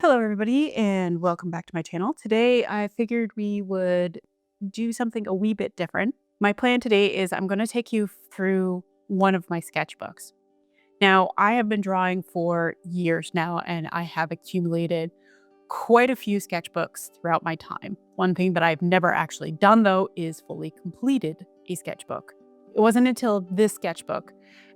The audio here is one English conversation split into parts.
Hello, everybody, and welcome back to my channel. Today, I figured we would do something a wee bit different. My plan today is I'm going to take you through one of my sketchbooks. Now, I have been drawing for years now, and I have accumulated quite a few sketchbooks throughout my time. One thing that I've never actually done, though, is fully completed a sketchbook. It wasn't until this sketchbook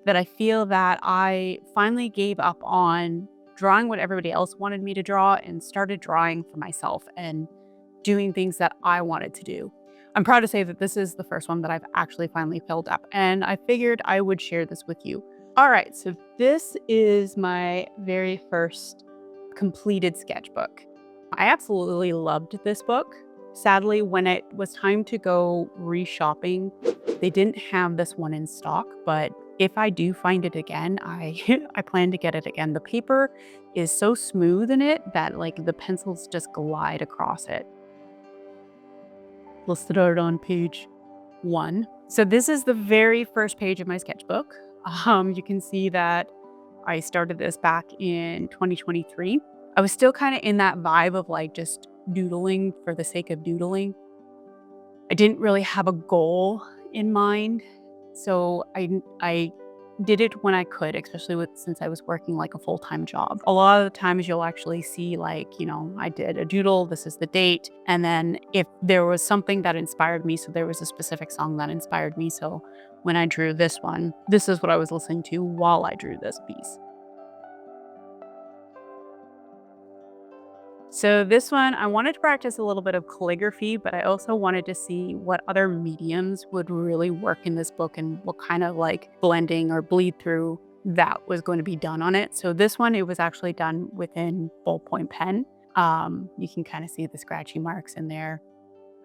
that I feel that I finally gave up on drawing what everybody else wanted me to draw and started drawing for myself and doing things that I wanted to do. I'm proud to say that this is the first one that I've actually finally filled up, and I figured I would share this with you. All right, so this is my very first completed sketchbook. I absolutely loved this book. Sadly, when it was time to go re-shopping, they didn't have this one in stock, but if I do find it again, I I plan to get it again. The paper is so smooth in it that like the pencils just glide across it. We'll start on page 1. So this is the very first page of my sketchbook. You can see that I started this back in 2023. I was still kind of in that vibe of like just doodling for the sake of doodling. I didn't really have a goal in mind. So I did it when I could, especially since I was working like a full-time job. A lot of the times you'll actually see like, I did a doodle, this is the date. And then if there was something that inspired me, so there was a specific song that inspired me. So when I drew this one, this is what I was listening to while I drew this piece. So this one, I wanted to practice a little bit of calligraphy, but I also wanted to see what other mediums would really work in this book and what kind of like blending or bleed through that was going to be done on it. So this one, it was actually done within ballpoint pen. You can kind of see the scratchy marks in there.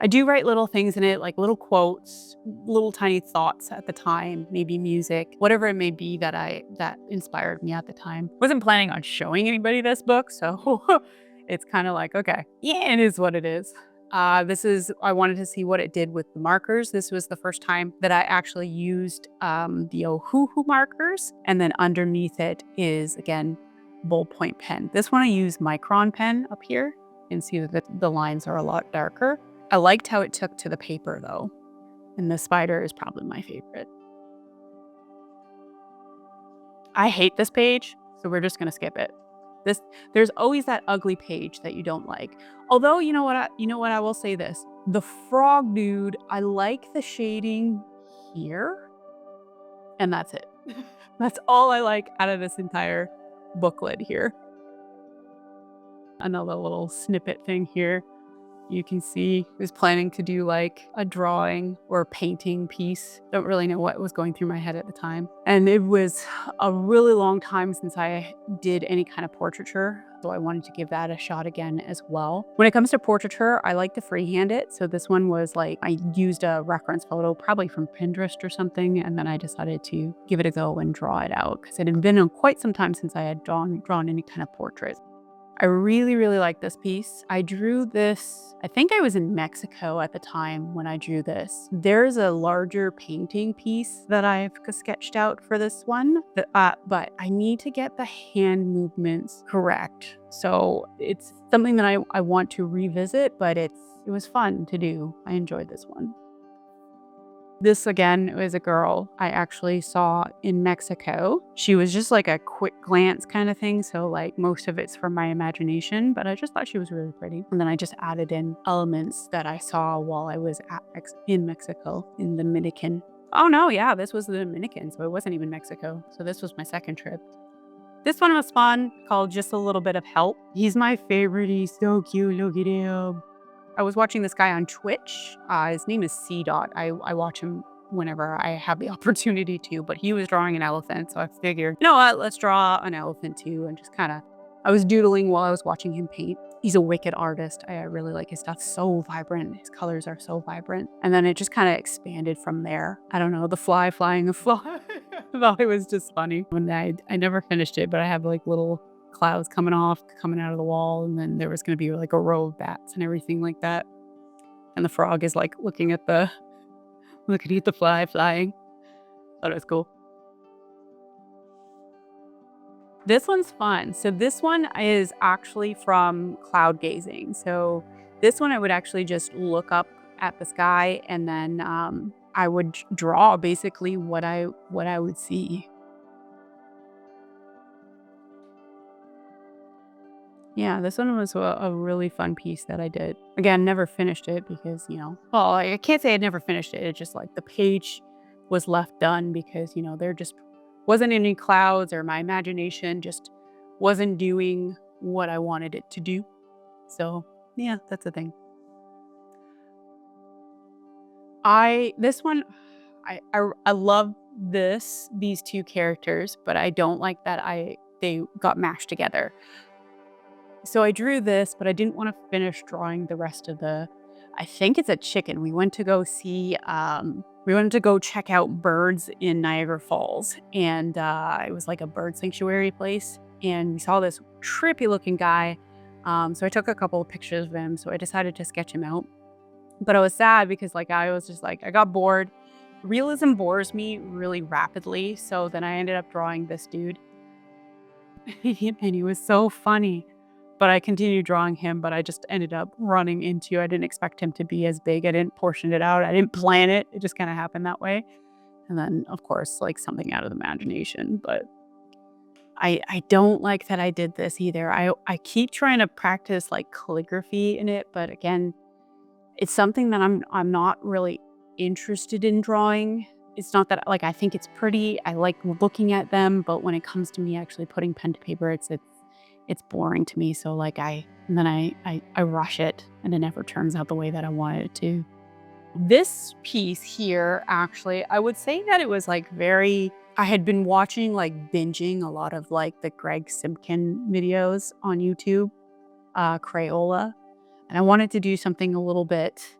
I do write little things in it, like little quotes, little tiny thoughts at the time, maybe music, whatever it may be that inspired me at the time. Wasn't planning on showing anybody this book, so it's kind of like, okay, yeah, it is what it is. I wanted to see what it did with the markers. This was the first time that I actually used the Ohuhu markers, and then underneath it is, again, ballpoint pen. This one I use micron pen up here. You can see that the lines are a lot darker. I liked how it took to the paper though, and the spider is probably my favorite. I hate this page, so we're just gonna skip it. There's always that ugly page that you don't like. Although, you know what I will say this. The frog dude, I like the shading here, and that's it. That's all I like out of this entire booklet here. Another little snippet thing here. You can see I was planning to do like a drawing or painting piece. Don't really know what was going through my head at the time. And it was a really long time since I did any kind of portraiture. So I wanted to give that a shot again as well. When it comes to portraiture, I like to freehand it. So this one was like, I used a reference photo, probably from Pinterest or something. And then I decided to give it a go and draw it out because it had been quite some time since I had drawn any kind of portrait. I really, really like this piece. I drew this, I think I was in Mexico at the time when I drew this. There's a larger painting piece that I've sketched out for this one, but I need to get the hand movements correct. So it's something that I want to revisit, but it was fun to do. I enjoyed this one. This again was a girl I actually saw in Mexico. She was just like a quick glance kind of thing. So like most of it's from my imagination, but I just thought she was really pretty. And then I just added in elements that I saw while I was in Mexico, in the Dominican. Oh no, yeah, this was the Dominican. So it wasn't even Mexico. So this was my second trip. This one was fun, called Just a Little Bit of Help. He's my favorite. He's so cute. Look at him. I was watching this guy on Twitch. His name is C. I watch him whenever I have the opportunity to, but he was drawing an elephant. So I figured, you know what, let's draw an elephant too. And just I was doodling while I was watching him paint. He's a wicked artist. I really like his stuff. So vibrant. His colors are so vibrant. And then it just kind of expanded from there. I don't know, the fly flying the fly. I thought it was just funny. When I never finished it, but I have like little clouds coming out of the wall, and then there was going to be like a row of bats and everything like that, and the frog is like looking at the fly flying. Thought it was cool. This one's fun. So this one is actually from cloud gazing. So this one I would actually just look up at the sky, and then I would draw basically what I would see. Yeah, this one was a really fun piece that I did. Again, never finished it because, well, I can't say I never finished it. It's just like the page was left done because, there just wasn't any clouds, or my imagination just wasn't doing what I wanted it to do. So, yeah, that's the thing. This one, I love these two characters, but I don't like that they got mashed together. So I drew this, but I didn't want to finish drawing the rest of I think it's a chicken. We went to go see, we wanted to go check out birds in Niagara Falls. And it was like a bird sanctuary place. And we saw this trippy looking guy. So I took a couple of pictures of him. So I decided to sketch him out. But I was sad because I was just I got bored. Realism bores me really rapidly. So then I ended up drawing this dude. And he was so funny. But I continued drawing him, but I just ended up running into, I didn't expect him to be as big. I didn't portion it out. I didn't plan it. It just kind of happened that way. And then, of course, something out of the imagination. But I don't like that I did this either. I keep trying to practice calligraphy in it, but again, it's something that I'm not really interested in drawing. It's not that I think it's pretty. I like looking at them, but when it comes to me actually putting pen to paper, it's boring to me. So I rush it, and it never turns out the way that I wanted it to. This piece here, actually, I would say that it was I had been watching binging a lot of the Greg Simpkin videos on YouTube, Crayola, and I wanted to do something a little bit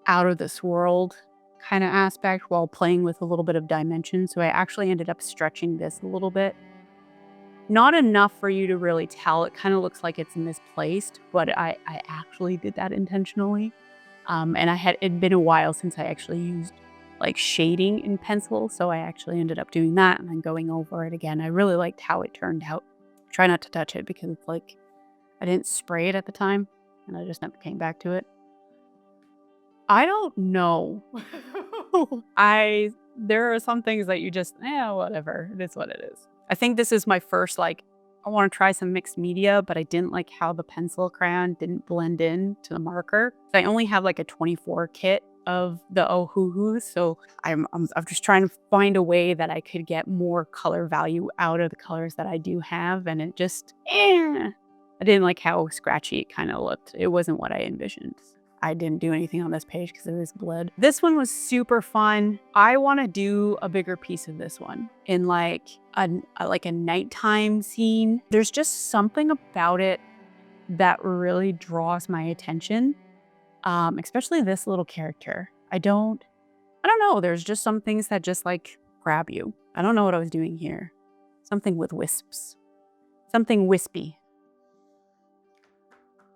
out of this world kind of aspect while playing with a little bit of dimension. So I actually ended up stretching this a little bit. Not enough for you to really tell. It kind of looks like it's misplaced, but I actually did that intentionally. And it'd been a while since I actually used shading in pencil. So I actually ended up doing that and then going over it again. I really liked how it turned out. Try not to touch it because it's I didn't spray it at the time and I just never came back to it. I don't know. There are some things that you just, whatever. It is what it is. I think this is my first, I want to try some mixed media, but I didn't like how the pencil crayon didn't blend in to the marker. I only have a 24 kit of the Ohuhu, so I'm just trying to find a way that I could get more color value out of the colors that I do have, and it just, I didn't like how scratchy it kind of looked. It wasn't what I envisioned. I didn't do anything on this page because it was blood. This one was super fun. I want to do a bigger piece of this one in a nighttime scene. There's just something about it that really draws my attention, especially this little character. I don't know. There's just some things that just grab you. I don't know what I was doing here. Something with wisps. Something wispy.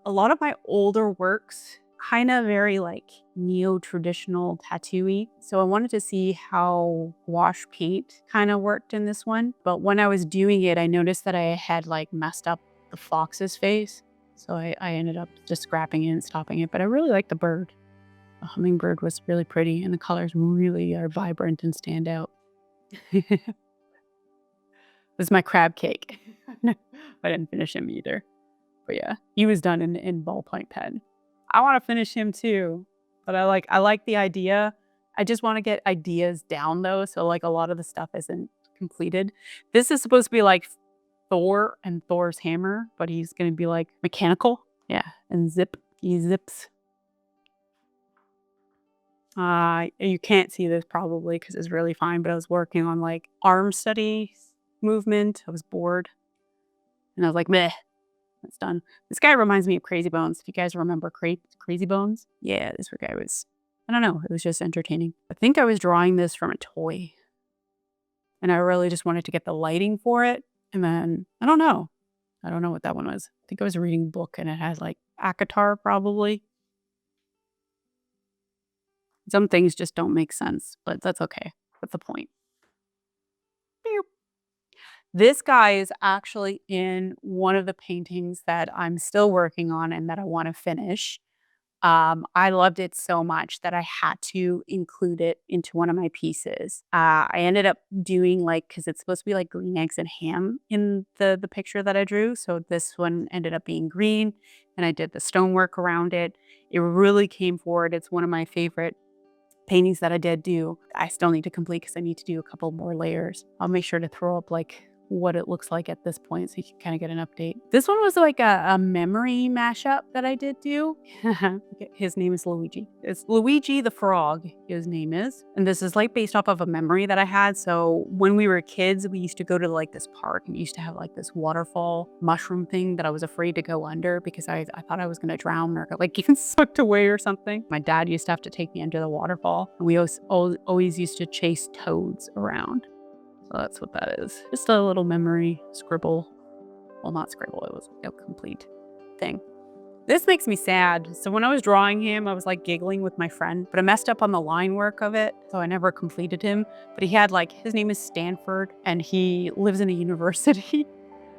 A lot of my older works kind of very neo-traditional tattoo-y. So I wanted to see how wash paint kind of worked in this one. But when I was doing it, I noticed that I had messed up the fox's face. So I ended up just scrapping it and stopping it. But I really liked the bird. The hummingbird was really pretty and the colors really are vibrant and stand out. This is my crab cake. I didn't finish him either. But yeah, he was done in ballpoint pen. I want to finish him too, but I like the idea. I just want to get ideas down though, so a lot of the stuff isn't completed. This is supposed to be Thor and Thor's hammer, but he's going to be mechanical. Yeah, and he zips. You can't see this probably because it's really fine, but I was working on arm study movement. I was bored, and I was meh. That's done. This guy reminds me of Crazy Bones. If you guys remember Crazy Bones. Yeah, this guy was, I don't know. It was just entertaining. I think I was drawing this from a toy. And I really just wanted to get the lighting for it. And then, I don't know. I don't know what that one was. I think I was reading a book and it had Akatar probably. Some things just don't make sense, but that's okay. What's the point? This guy is actually in one of the paintings that I'm still working on and that I want to finish. I loved it so much that I had to include it into one of my pieces. I ended up doing like, because it's supposed to be like green eggs and ham in the picture that I drew. So this one ended up being green, and I did the stonework around it. It really came forward. It's one of my favorite paintings that I did do. I still need to complete because I need to do a couple more layers. I'll make sure to throw up like what it looks like at this point so you can kind of get an update. This one was like a memory mashup that I did do. His name is Luigi. It's Luigi the Frog, his name is. And this is like based off of a memory that I had. So when we were kids, we used to go to like this park and we used to have like this waterfall mushroom thing that I was afraid to go under because I thought I was going to drown or like get sucked away or something. My dad used to have to take me under the waterfall. And we always used to chase toads around. So that's what that is. Just a little memory scribble. Well, not scribble, it was a complete thing. This makes me sad. So when I was drawing him, I was like giggling with my friend, but I messed up on the line work of it. So I never completed him. But he had like, his name is Stanford, and he lives in a university.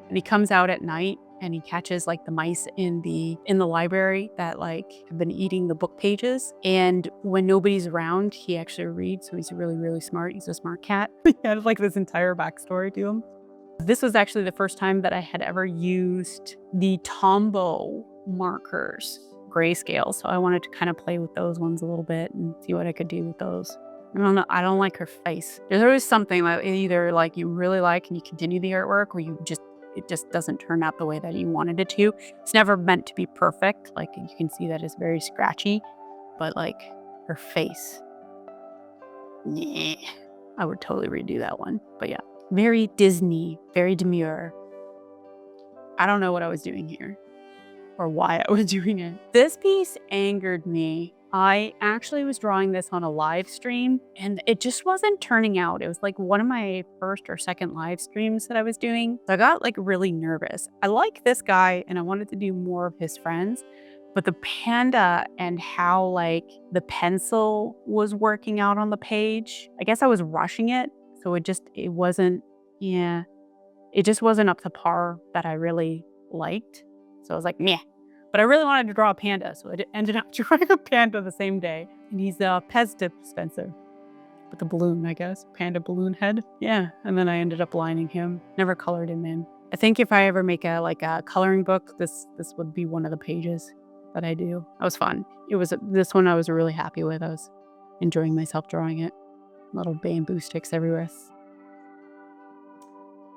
And he comes out at night and he catches like the mice in the library that like have been eating the book pages. And when nobody's around, he actually reads. So he's really, really smart. He's a smart cat. He had like this entire backstory to him. This was actually the first time that I had ever used the Tombow markers, grayscale. So I wanted to kind of play with those ones a little bit and see what I could do with those. I don't know. I don't like her face. There's always something that either like you really like and you continue the artwork, or it just doesn't turn out the way that you wanted it to. It's never meant to be perfect. Like you can see that it's very scratchy, but like her face, yeah, I would totally redo that one. But yeah, very Disney, very demure. I don't know what I was doing here or why I was doing it. This piece angered me. I actually was drawing this on a live stream and it just wasn't turning out. It was like one of my first or second live streams that I was doing. So I got like really nervous. I like this guy and I wanted to do more of his friends, but the panda and how like the pencil was working out on the page, I guess I was rushing it. So it just wasn't up to par that I really liked. So I was like, meh. But I really wanted to draw a panda, so I ended up drawing a panda the same day. And he's a Pez dispenser with a balloon, I guess. Panda balloon head. Yeah, and then I ended up lining him. Never colored him in. I think if I ever make a coloring book, this would be one of the pages that I do. That was fun. This one I was really happy with. I was enjoying myself drawing it. Little bamboo sticks everywhere.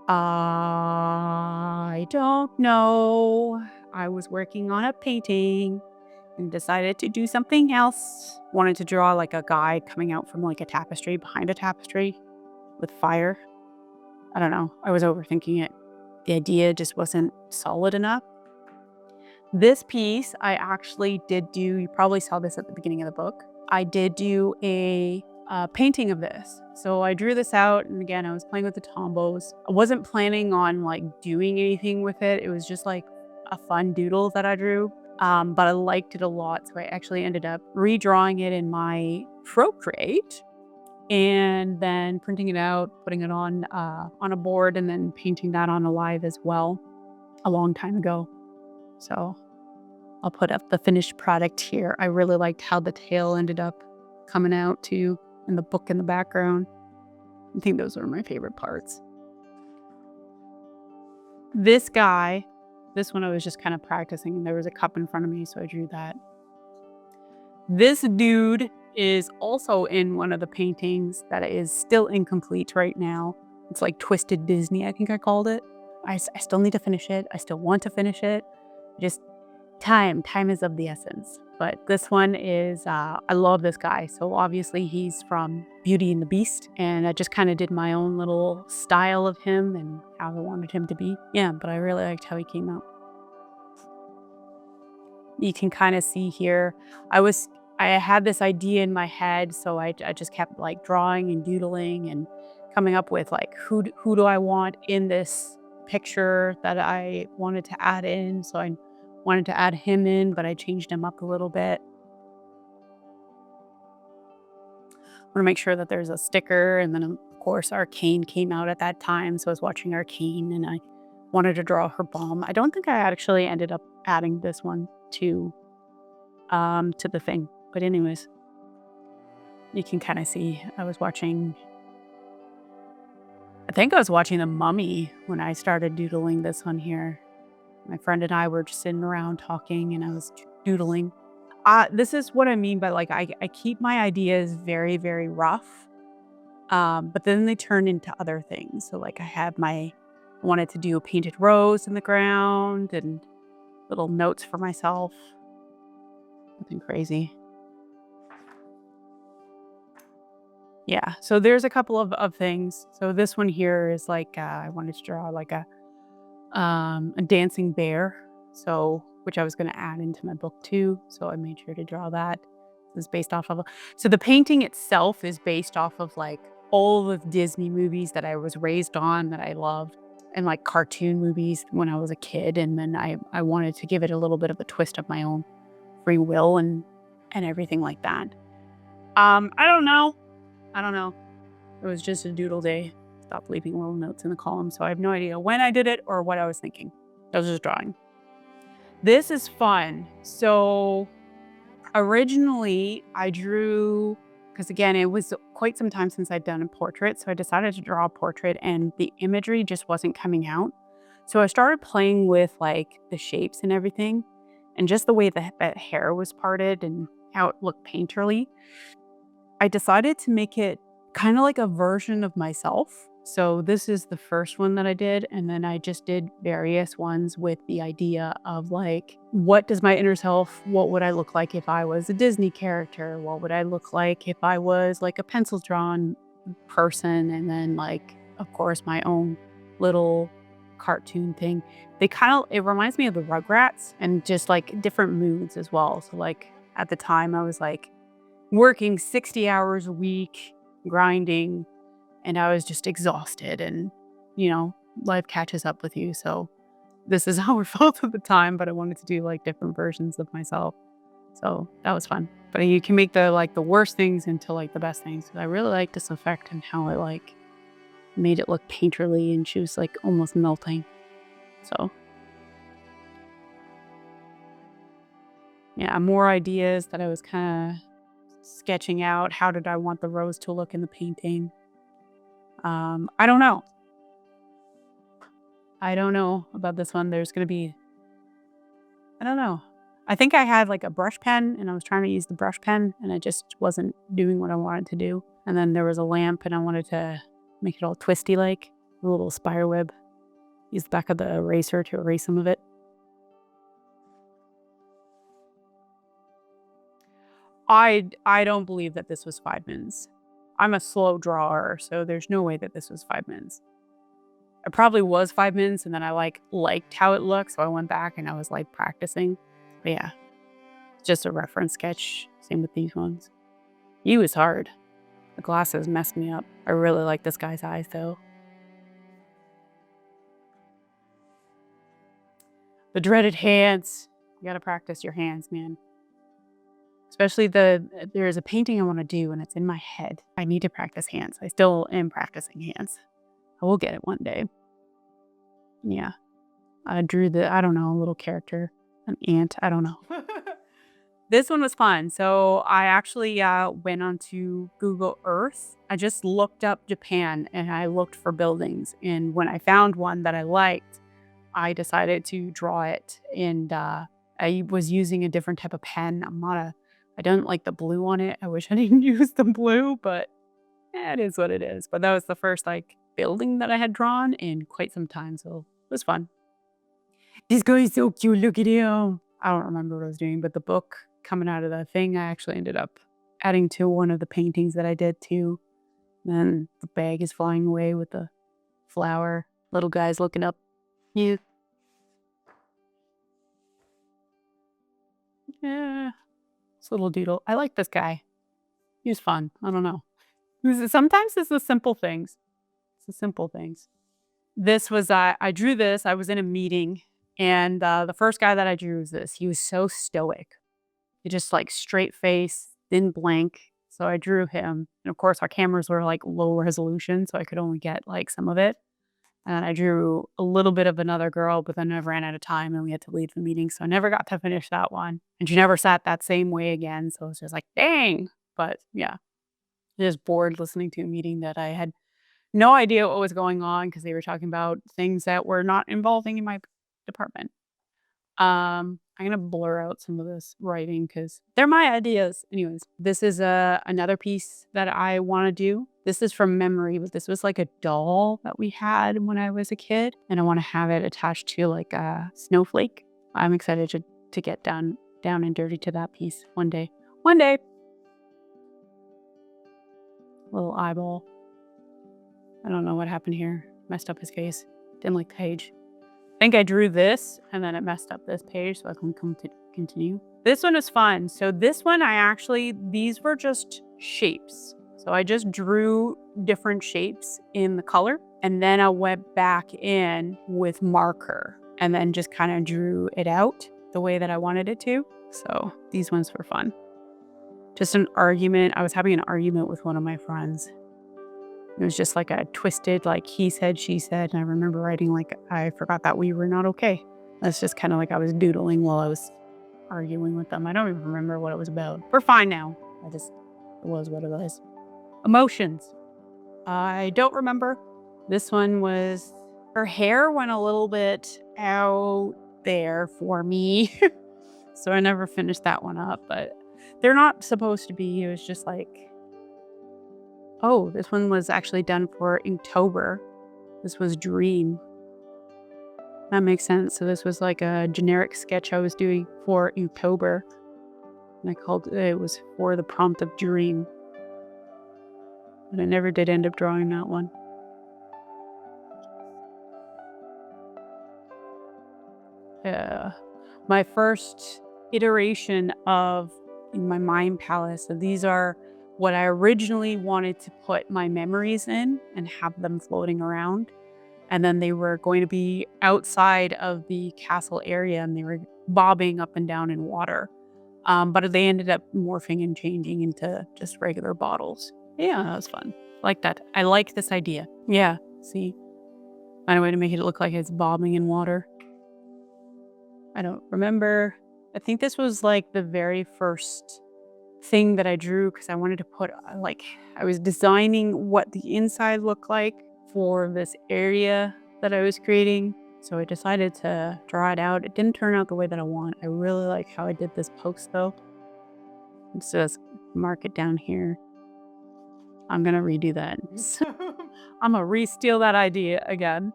I don't know. I was working on a painting and decided to do something else. Wanted to draw like a guy coming out from like a tapestry, behind a tapestry with fire. I don't know. I was overthinking it. The idea just wasn't solid enough. This piece I actually did do, you probably saw this at the beginning of the book. I did do a painting of this. So I drew this out, and again, I was playing with the Tombows. I wasn't planning on like doing anything with it. It was just like a fun doodle that I drew, but I liked it a lot. So I actually ended up redrawing it in my Procreate and then printing it out, putting it on a board, and then painting that on Alive as well a long time ago. So I'll put up the finished product here. I really liked how the tail ended up coming out too, and the book in the background. I think those were my favorite parts. This guy, this one I was just kind of practicing, and there was a cup in front of me, so I drew that. This dude is also in one of the paintings that is still incomplete right now. It's like Twisted Disney, I think I called it. I still need to finish it. I still want to finish it. Just time is of the essence. But this one is, I love this guy. So obviously he's from Beauty and the Beast, and I just kind of did my own little style of him and how I wanted him to be. Yeah, but I really liked how he came out. You can kind of see here, I had this idea in my head, so I just kept like drawing and doodling and coming up with like, who do I want in this picture that I wanted to add in. So I wanted to add him in, but I changed him up a little bit. I want to make sure that there's a sticker, and then of course, Arcane came out at that time, so I was watching Arcane and I wanted to draw her bomb. I don't think I actually ended up adding this one to the thing. But anyways, you can kind of see I think I was watching The Mummy when I started doodling this one here. My friend and I were just sitting around talking and I was doodling. This is what I mean by like, I keep my ideas very, very rough, but then they turn into other things. So like I wanted to do a painted rose in the ground and little notes for myself. Nothing crazy. Yeah, so there's a couple of things. So this one here is like, I wanted to draw like a dancing bear, which I was going to add into my book too. So I made sure to draw that. This is based off of, so the painting itself is based off of like all of Disney movies that I was raised on that I loved, and like cartoon movies when I was a kid. And then I wanted to give it a little bit of a twist of my own free will and everything like that. I don't know. It was just a doodle day. Stopped leaving little notes in the column, so I have no idea when I did it or what I was thinking. I was just drawing. This is fun. So originally I drew, because again, it was quite some time since I'd done a portrait, so I decided to draw a portrait and the imagery just wasn't coming out. So I started playing with like the shapes and everything, and just the way that hair was parted and how it looked painterly. I decided to make it kind of like a version of myself. So this is the first one that I did, and then I just did various ones with the idea of like, what does my inner self, what would I look like if I was a Disney character? What would I look like if I was like a pencil drawn person? And then like, of course, my own little cartoon thing. It reminds me of the Rugrats and just like different moods as well. So like at the time I was like working 60 hours a week, grinding, and I was just exhausted, and life catches up with you. So this is how I felt at the time, but I wanted to do like different versions of myself. So that was fun. But you can make the worst things into like the best things. I really liked this effect and how it like made it look painterly, and she was like almost melting. So yeah, more ideas that I was kind of sketching out. How did I want the rose to look in the painting? I don't know. I don't know about this one. There's going to be, I don't know. I think I had like a brush pen and I was trying to use the brush pen and it just wasn't doing what I wanted to do. And then there was a lamp and I wanted to make it all twisty, like a little spider web. Use the back of the eraser to erase some of it. I don't believe that this was 5 minutes. I'm a slow drawer, so there's no way that this was 5 minutes. It probably was 5 minutes, and then I liked how it looked, so I went back and I was like practicing. But yeah, just a reference sketch. Same with these ones. You is hard. The glasses messed me up. I really like this guy's eyes though. The dreaded hands. You gotta practice your hands, man. Especially there's a painting I want to do and it's in my head. I need to practice hands. I still am practicing hands. I will get it one day. Yeah. I drew I don't know, a little character, an ant. I don't know. This one was fun. So I actually went onto Google Earth. I just looked up Japan and I looked for buildings. And when I found one that I liked, I decided to draw it. And I was using a different type of pen. I don't like the blue on it. I wish I didn't use the blue, but it is what it is. But that was the first like building that I had drawn in quite some time. So it was fun. This guy is so cute. Look at him. I don't remember what I was doing, but the book coming out of the thing, I actually ended up adding to one of the paintings that I did too. And then the bag is flying away with the flower. Little guy's looking up. Yeah. Yeah. This little doodle. I like this guy. He was fun. I don't know. Sometimes it's the simple things. It's the simple things. This was, I drew this. I was in a meeting and the first guy that I drew was this. He was so stoic. He just like straight face, didn't blink, So I drew him. And of course, our cameras were like low resolution, so I could only get like some of it. And I drew a little bit of another girl, but then I ran out of time and we had to leave the meeting. So I never got to finish that one. And she never sat that same way again. So it's just like, dang. But yeah, just bored listening to a meeting that I had no idea what was going on because they were talking about things that were not involving in my department. I'm gonna blur out some of this writing because they're my ideas. Anyways, this is another piece that I want to do. This is from memory, but this was like a doll that we had when I was a kid, and I want to have it attached to like a snowflake. I'm excited to get down and dirty to that piece one day. One day. Little eyeball. I don't know what happened here. Messed up his face. Didn't like the page. I think I drew this and then it messed up this page, so I can continue. This one is fun. So this one these were just shapes. So I just drew different shapes in the color and then I went back in with marker and then just kind of drew it out the way that I wanted it to. So these ones were fun. Just an argument. I was having an argument with one of my friends. It was just like a twisted, like he said, she said. And I remember writing like, I forgot that we were not okay. That's just kind of like I was doodling while I was arguing with them. I don't even remember what it was about. We're fine now. It was what it was. Emotions. I don't remember. This one was, her hair went a little bit out there for me. So I never finished that one up, but they're not supposed to be. It was just like, oh, this one was actually done for Inktober. This was Dream. That makes sense. So this was like a generic sketch I was doing for Inktober. And I called it was for the prompt of Dream. But I never did end up drawing that one. My first iteration of my mind palace. So these are what I originally wanted to put my memories in and have them floating around. And then they were going to be outside of the castle area and they were bobbing up and down in water. But they ended up morphing and changing into just regular bottles. Yeah, that was fun. I like that. I like this idea. Yeah, see? Find a way to make it look like it's bobbing in water. I don't remember. I think this was like the very first thing that I drew because I wanted to put I was designing what the inside looked like for this area that I was creating. So I decided to draw it out. It didn't turn out the way that I want. I really like how I did this post though. Let's just mark it down here. I'm gonna redo that. I'm gonna re-steal that idea again.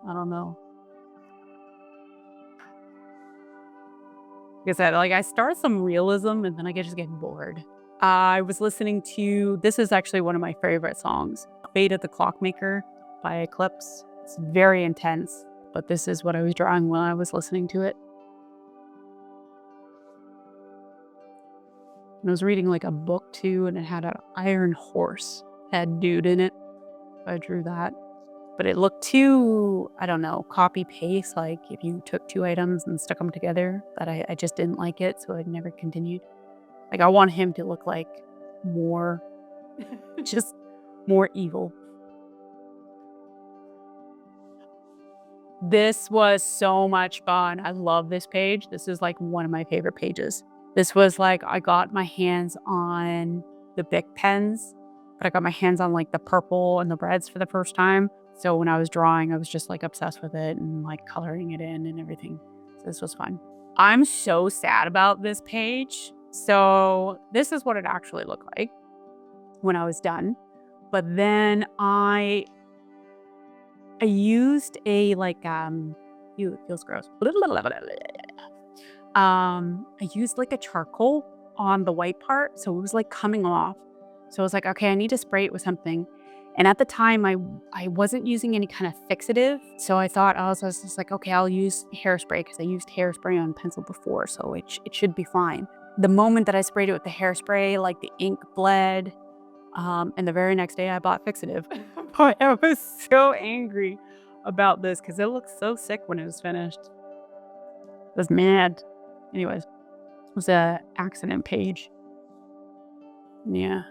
I don't know. Like I said, I start some realism and then I just get bored. I was listening to, this is actually one of my favorite songs, Fate of the Clockmaker by Eclipse. It's very intense, but this is what I was drawing while I was listening to it. And I was reading like a book too, and it had an iron horse, had dude in it. I drew that. But it looked too, I don't know, copy paste, like if you took two items and stuck them together, that I just didn't like it, so I never continued. Like I want him to look like more, just more evil. This was so much fun. I love this page. This is like one of my favorite pages. This was like, I got my hands on the Bic pens, but I got my hands on like the purple and the reds for the first time. So when I was drawing, I was just like obsessed with it and like coloring it in and everything. So this was fun. I'm so sad about this page. So this is what it actually looked like when I was done. But then I used a ew, it feels gross. I used like a charcoal on the white part. So it was like coming off. So I was like, okay, I need to spray it with something. And at the time I wasn't using any kind of fixative. So I thought, I was just like, okay, I'll use hairspray because I used hairspray on pencil before. So it should be fine. The moment that I sprayed it with the hairspray, like the ink bled. And the very next day I bought fixative. Boy, I was so angry about this because it looked so sick when it was finished. I was mad. Anyways, it was an accident page. Yeah.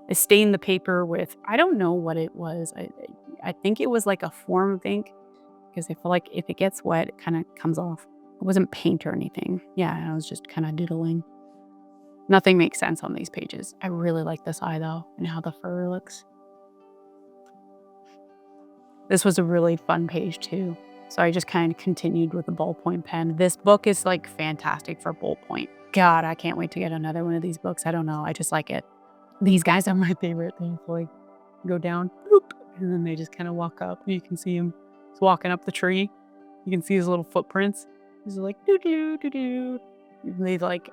I stained the paper with, I don't know what it was. I think it was like a form of ink because I feel like if it gets wet, it kind of comes off. It wasn't paint or anything. Yeah, I was just kind of doodling. Nothing makes sense on these pages. I really like this eye though and how the fur looks. This was a really fun page too. So I just kind of continued with the ballpoint pen. This book is like fantastic for ballpoint. God, I can't wait to get another one of these books. I don't know. I just like it. These guys are my favorite things. Like go down, boop, and then they just kind of walk up. You can see him. He's walking up the tree. You can see his little footprints. He's like doo doo doo doo. They like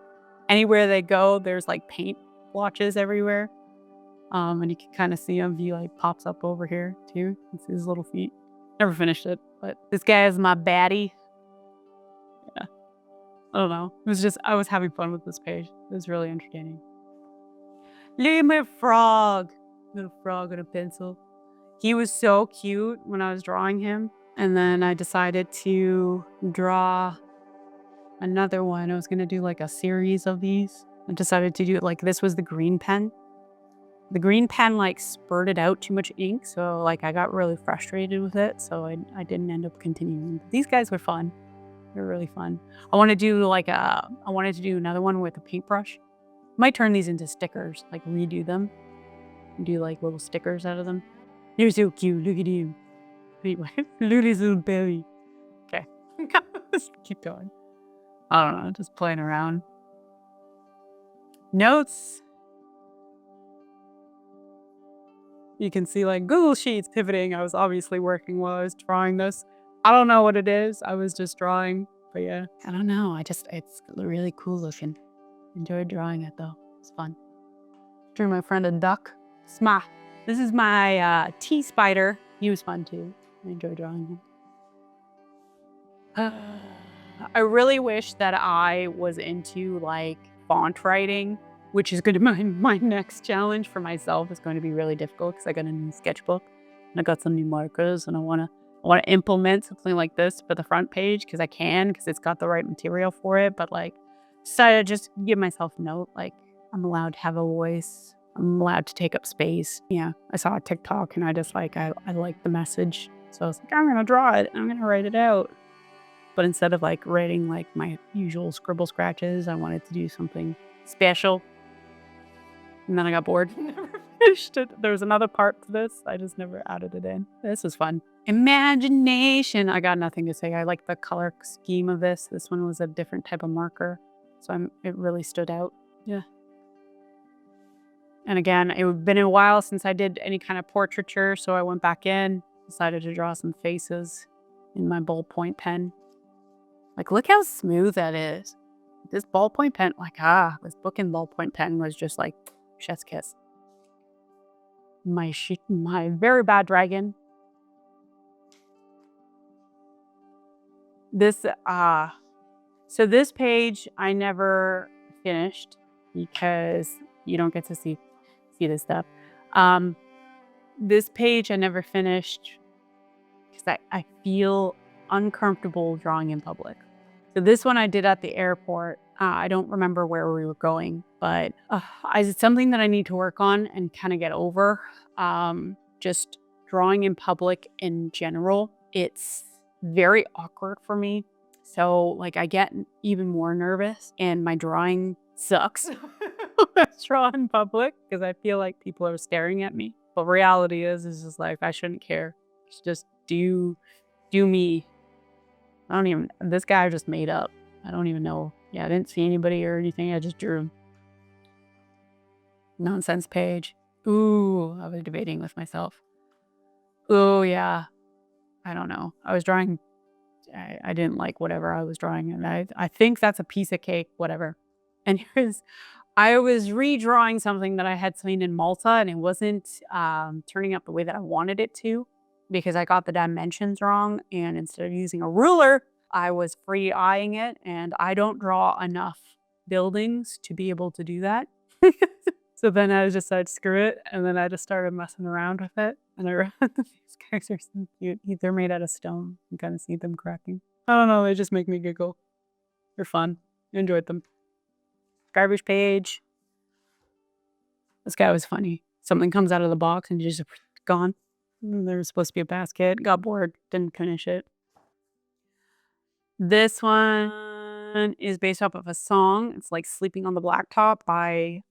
anywhere they go, there's like paint blotches everywhere. And you can kind of see him. He like pops up over here too. You can see his little feet. Never finished it, but this guy is my baddie. Yeah, I don't know. It was just I was having fun with this page. It was really entertaining. Look at my frog. Little frog with a pencil. He was so cute when I was drawing him. And then I decided to draw another one. I was going to do like a series of these. I decided to do it like this was the green pen. The green pen like spurted out too much ink. So like I got really frustrated with it. So I didn't end up continuing. But these guys were fun. They're really fun. I wanted to do another one with a paintbrush. Might turn these into stickers, like redo them. And do like little stickers out of them. You're so cute. Look at you. Anyway, look at his little belly. Okay. Let's keep going. I don't know. Just playing around. Notes. You can see like Google Sheets pivoting. I was obviously working while I was drawing this. I don't know what it is. I was just drawing. But yeah, I don't know. It's really cool looking. Enjoyed drawing it though. It's fun. Drew my friend a duck. This is my tea spider. He was fun too. I enjoyed drawing him. I really wish that I was into like font writing, which is going to be my next challenge for myself. Is going to be really difficult because I got a new sketchbook and I got some new markers and I want to implement something like this for the front page because it's got the right material for it. But like, decided to just give myself a note. Like I'm allowed to have a voice. I'm allowed to take up space. Yeah, I saw a TikTok and I just like, I liked the message. So I was like, I'm going to draw it. I'm going to write it out. But instead of like writing like my usual scribble scratches, I wanted to do something special. And then I got bored and never finished it. There was another part to this. I just never added it in. This was fun. Imagination. I got nothing to say. I like the color scheme of this. This one was a different type of marker. So it really stood out. Yeah. And again, it had been a while since I did any kind of portraiture. So I went back in, decided to draw some faces in my ballpoint pen. Like, look how smooth that is. This ballpoint pen, this book and ballpoint pen was just like chef's kiss. My very bad dragon. So this page I never finished because you don't get to see this stuff. This page I never finished because I feel uncomfortable drawing in public. So this one I did at the airport. I don't remember where we were going, but it's something that I need to work on and kind of get over. Just drawing in public in general, it's very awkward for me. So like I get even more nervous and my drawing sucks when I draw in public because I feel like people are staring at me. But reality is just like I shouldn't care. Just do me. This guy I just made up. I don't even know. Yeah, I didn't see anybody or anything. I just drew him. Nonsense page. Ooh, I was debating with myself. Oh, yeah. I don't know. I was drawing. I didn't like whatever I was drawing. And I think that's a piece of cake, whatever. And I was redrawing something that I had seen in Malta and it wasn't turning out the way that I wanted it to. Because I got the dimensions wrong, and instead of using a ruler, I was free eyeing it, and I don't draw enough buildings to be able to do that. So then I just decided, screw it, and then I just started messing around with it, and I realized these guys are so cute. They're made out of stone. You kind of see them cracking. I don't know, they just make me giggle. They're fun. I enjoyed them. Garbage page. This guy was funny. Something comes out of the box and just gone. There was supposed to be a basket. Got bored. Didn't finish it. This one is based off of a song. It's like Sleeping on the Blacktop by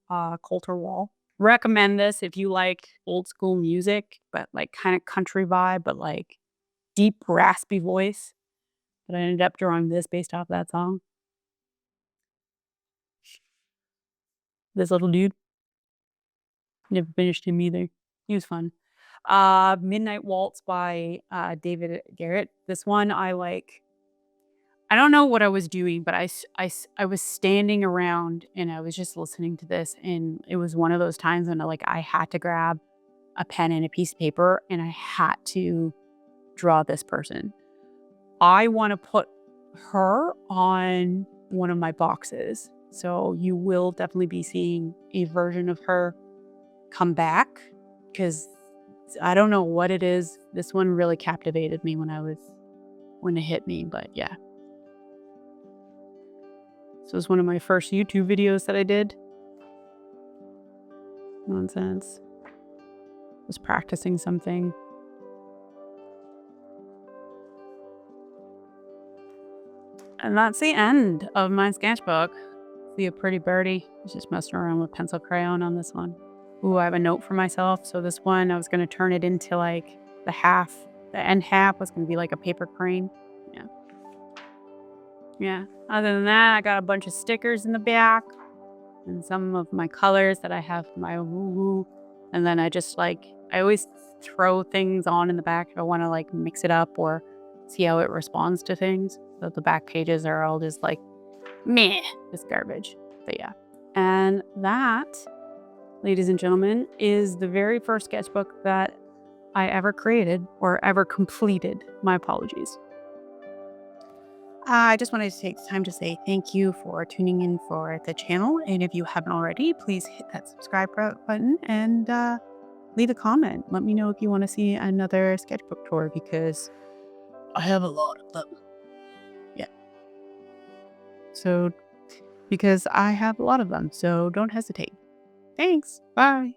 Coulter Wall. Recommend this if you like old school music, but like kind of country vibe, but like deep raspy voice. But I ended up drawing this based off that song. This little dude. Never finished him either. He was fun. Midnight Waltz by David Garrett. This one I like. I don't know what I was doing, but I was standing around and I was just listening to this, and it was one of those times when I had to grab a pen and a piece of paper and I had to draw this person. I want to put her on one of my boxes. So you will definitely be seeing a version of her come back, because I don't know what it is. This one really captivated me when it hit me, but yeah. So it was one of my first YouTube videos that I did. Nonsense. Was practicing something. And that's the end of my sketchbook. See a pretty birdie. I was just messing around with pencil crayon on this one. Ooh, I have a note for myself. So this one, I was going to turn it into like the end half was going to be like a paper crane. Yeah. Yeah. Other than that, I got a bunch of stickers in the back and some of my colors that I have for my woo-woo. And then I just I always throw things on in the back if I want to mix it up or see how it responds to things. So the back pages are all just meh, just garbage. But yeah. And that, ladies and gentlemen, is the very first sketchbook that I ever created or ever completed. My apologies. I just wanted to take the time to say thank you for tuning in for the channel. And if you haven't already, please hit that subscribe button and leave a comment. Let me know if you want to see another sketchbook tour, because I have a lot of them. Yeah. So, because I have a lot of them, so don't hesitate. Thanks. Bye.